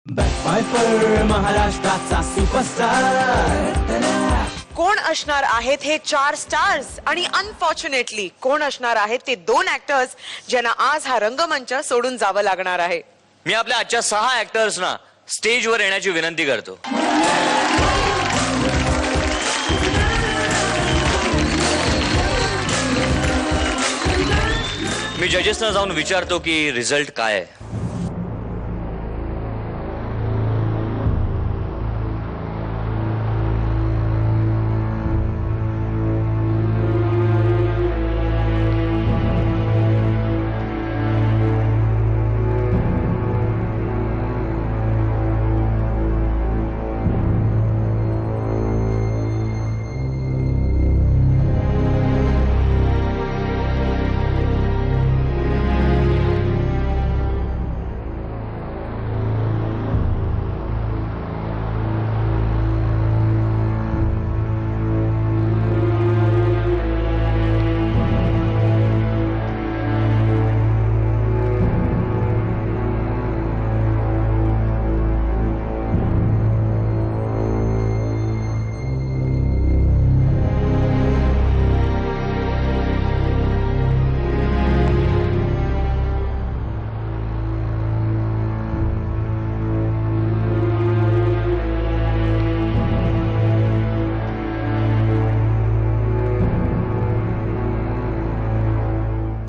बॅकपायपर महाराष्ट्राचा सुपरस्टार. कोण असणार आहेत हे 4 स्टार्स आणि अनफॉर्च्युनेटली कोण असणार आहेत ते 2 ऍक्टर्स ज्यांना आज हा रंगमंच सोडून जावं लागणार आहे. मी आपल्या आजच्या 6 ऍक्टर्सना स्टेजवर येण्याची विनंती करतो. मी जजेसना जाऊन विचारतो की रिझल्ट काय आहे.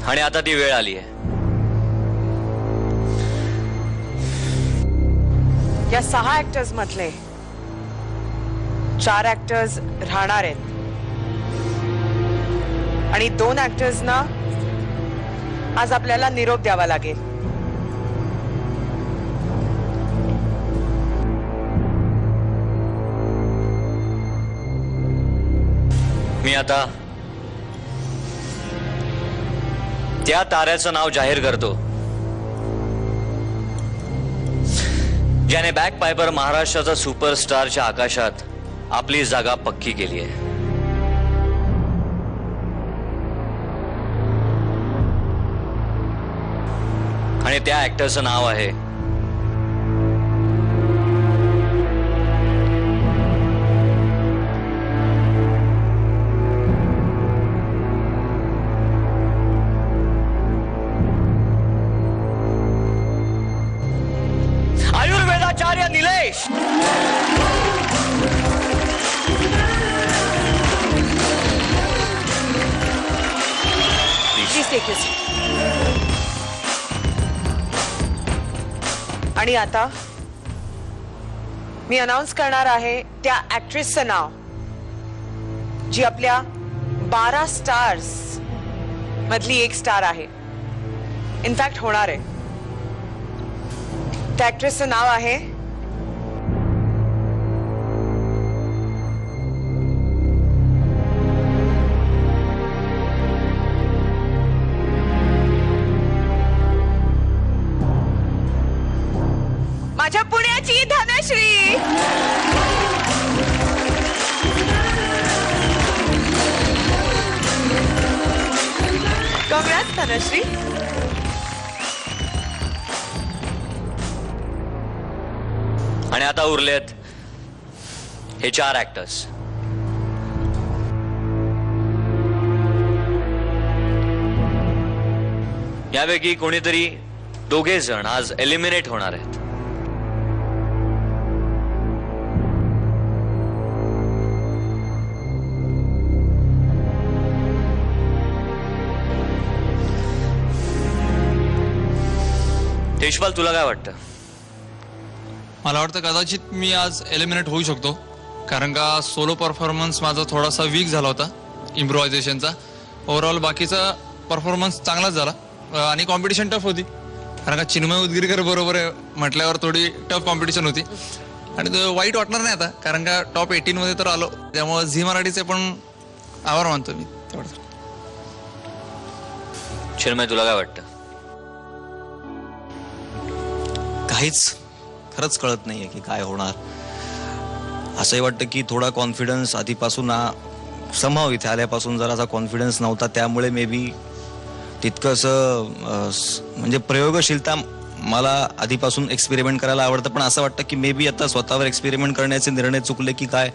आणि आता ती वेळ आली आहे. या 6 ऍक्टर्स मधले 4 ऍक्टर्स राहणार आहेत आणि 2 ऍक्टर्सना आज आपल्याला निरोप द्यावा लागेल. मी आता त्या ताऱ्याचं नाव जाहीर करतो ज्याने बॅक पायपर महाराष्ट्राचा सुपरस्टारच्या आकाशात आपली जागा पक्की केली आहे. आणि त्या ऍक्टरचं नाव आहे आयुर्वेदाचार्य Nilesh. Please take your seat. आणि आता मी अनाउन्स करणार आहे त्या ऍक्ट्रेसचं नाव जी आपल्या 12 स्टार्स मधली एक स्टार आहे. इनफॅक्ट होणार आहे. त्या ऍक्ट्रेसचं नाव आहे माझ्या पुण्याची धनश्री. काँग्रेस धनश्री. आणि आता उरलेत हे 4 ऍक्टर्स. यापैकी कोणीतरी 2 जण आज एलिमिनेट होणार आहेत. तेजपाल, तुला काय वाटतं? मला वाटतं कदाचित मी आज एलिमिनेट होऊ शकतो, कारण का सोलो परफॉर्मन्स माझा थोडासा वीक झाला होता इम्प्रोव्हायझेशनचा. ओव्हरऑल बाकीचा परफॉर्मन्स चांगलाच झाला आणि कॉम्पिटिशन टफ होती, कारण का चिन्मय उदगीरकर बरोबर म्हटल्यावर थोडी टफ कॉम्पिटिशन होती. आणि ते वाईट वाटणार नाही आता, कारण का टॉप 18 मध्ये तर आलो, त्यामुळे झी मराठीचे पण आभार मानतो मी तेवढं. चिन्मय, तुला काय वाटतं? काहीच खरंच कळत नाहीये की काय होणार. असंही वाटतं की थोडा कॉन्फिडन्स आधीपासून समहाव इथे आल्यापासून जरासा कॉन्फिडन्स नव्हता, त्यामुळे मे बी तितकंसं म्हणजे प्रयोगशीलता मला आधीपासून एक्सपेरिमेंट करायला आवडतं, पण असं वाटतं की मे बी आता स्वतःवर एक्सपेरिमेंट करण्याचे निर्णय चुकले की काय,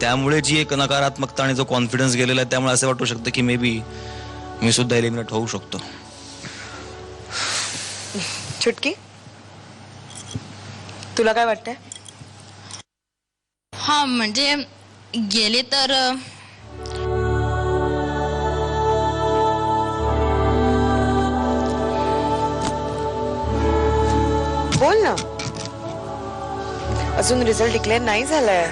त्यामुळे जी एक नकारात्मकता आणि जो कॉन्फिडन्स गेलेला आहे, त्यामुळे असं वाटू शकतं की मे बी मी सुद्धा एलिमिनेट होऊ शकतो. चुटकी, तुला काय वाटतंय? हा म्हणजे गेले तर बोल ना, अजून रिझल्ट डिक्लेअर नाही झालाय.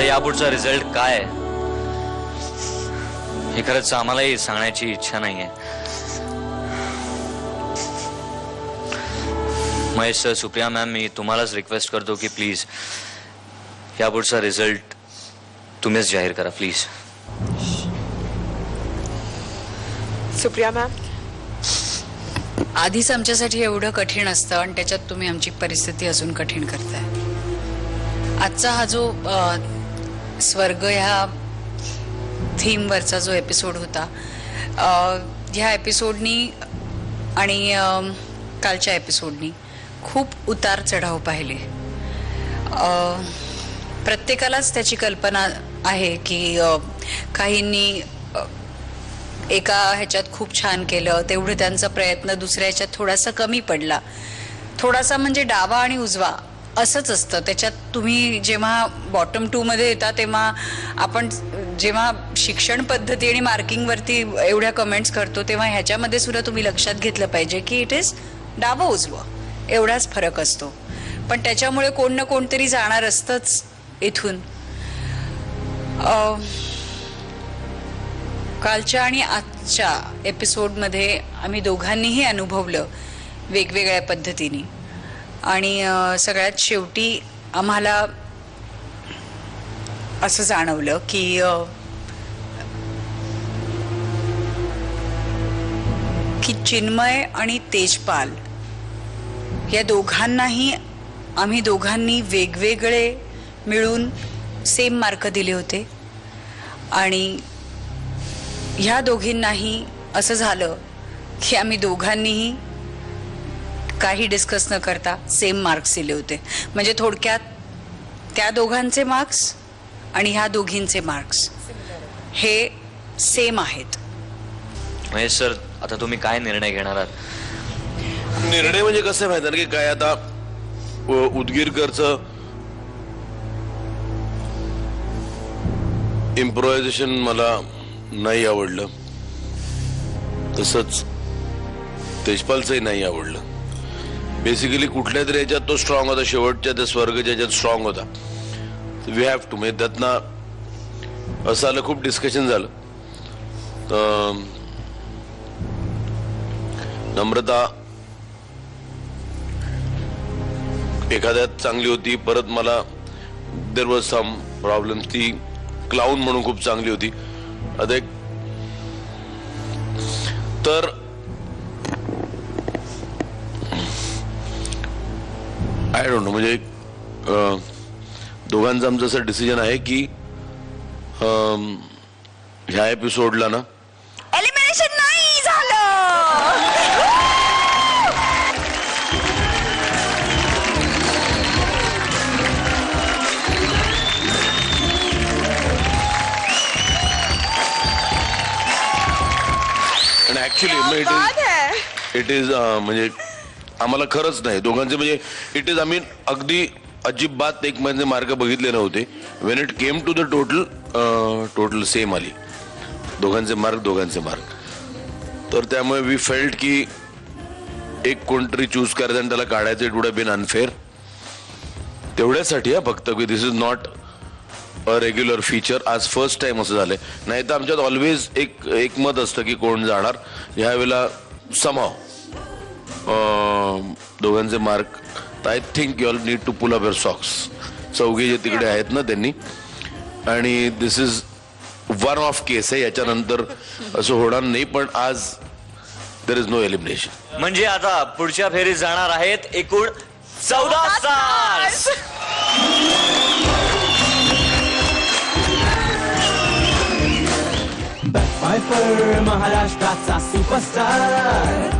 यापुढचा रिझल्ट काय आहे हे खरंच आम्हालाही सांगण्याची इच्छा नाहीये. महेश सर, सुप्रिया मॅम, मी तुम्हालाच रिक्वेस्ट करतो की प्लीज यापुढचा रिझल्ट तुम्हीच जाहीर करा प्लीज. सुप्रिया मॅम, आधीच आमच्यासाठी एवढं कठीण असतं आणि त्याच्यात तुम्ही आमची परिस्थिती अजून कठीण करताय. आजचा हा जो स्वर्ग ह्या थीमवरचा जो एपिसोड होता, ह्या एपिसोडनी आणि कालच्या एपिसोडनी खूप उतार चढाव पाहिले. प्रत्येकालाच त्याची कल्पना आहे की काहींनी एका ह्याच्यात खूप छान केलं, तेवढं त्यांचा प्रयत्न दुसऱ्या ह्याच्यात थोडासा कमी पडला. थोडासा म्हणजे डावा आणि उजवा असंच असतं त्याच्यात. तुम्ही जेव्हा बॉटम 2 मध्ये येता तेव्हा आपण जेव्हा शिक्षण पद्धती आणि मार्किंगवरती एवढ्या कमेंट्स करतो, तेव्हा ह्याच्यामध्ये सुद्धा तुम्ही लक्षात घेतलं पाहिजे की इट इज डावं उजवं एवढाच फरक असतो. पण त्याच्यामुळे कोण ना कोणतरी जाणार असतंच इथून. कालच्या आणि आजच्या एपिसोडमध्ये आम्ही दोघांनीही अनुभवलं वेगवेगळ्या पद्धतीने. आणि सगळ्यात शेवटी आम्हाला असं जाणवलं की चिन्मय आणि तेजपाल या दोघांनाही आम्ही दोघांनी वेगवेगळे मिळून सेम मार्क दिले होते. आणि ह्या दोघींनाही असं झालं की आम्ही दोघांनीही काही डिस्कस न करता सेम मार्क्स दिले होते. म्हणजे थोडक्यात त्या दोघांचे मार्क्स आणि ह्या दोघींचे मार्क्स हे सेम आहेत. महेश सर, आता तुम्ही काय निर्णय घेणार आहात? निर्णय म्हणजे कसं माहिती की काय, आता उदगीरकरचं इम्प्रोव्हायझेशन मला नाही आवडलं, तसंच तेजपालचंही नाही आवडलं. बेसिकली कुठल्या तरी याच्यात तो स्ट्रॉंग होता, शेवटच्या त्या स्वर्गच्या याच्यात स्ट्रॉंग होता. वी हॅव टू म्हणजे त्यातनं असं आलं, खूप डिस्कशन झालं. नम्रता एखाद्यात चांगली होती, परत मला देर वॉज सम प्रॉब्लेम. ती क्लाउन म्हणून खूप चांगली होती. आता एक तर आय डोंट नो, म्हणजे दोघांचं आमचं असं डिसिजन आहे की ह्या एपिसोडला ना एलिमिनेशन नाही झालं. आणि ऍक्च्युली इट इज म्हणजे आम्हाला खरंच नाही दोघांचे, म्हणजे इट इज, आम्ही अगदी अजिबात एक म्हणजे मार्क बघितले नव्हते. When it came to the total same आली दोघांचे मार्क. तर त्यामुळे वी फेल्ट की एक कोणतरी चूज करायचं आणि त्याला काढायचं. It would have been unfair. तेवढ्यासाठी फक्त की this is not a regular feature. आज फर्स्ट टाइम असं झालंय. नाही तर आमच्यात ऑलवेज एक मत असतं की कोण जाणार. ह्या वेळेला समहाव दोघांचे mark I think you all need to pull up your socks. चौघे जे तिकडे आहेत ना त्यांनी. आणि this is one of case आहे. याच्यानंतर असं होणार नाही. पण आज देर इज नो एलिमिनेशन. म्हणजे आता पुढच्या फेरीत जाणार आहेत एकूण 14 स्टार्स. बॅकफायर महाराष्ट्राचा सुपरस्टार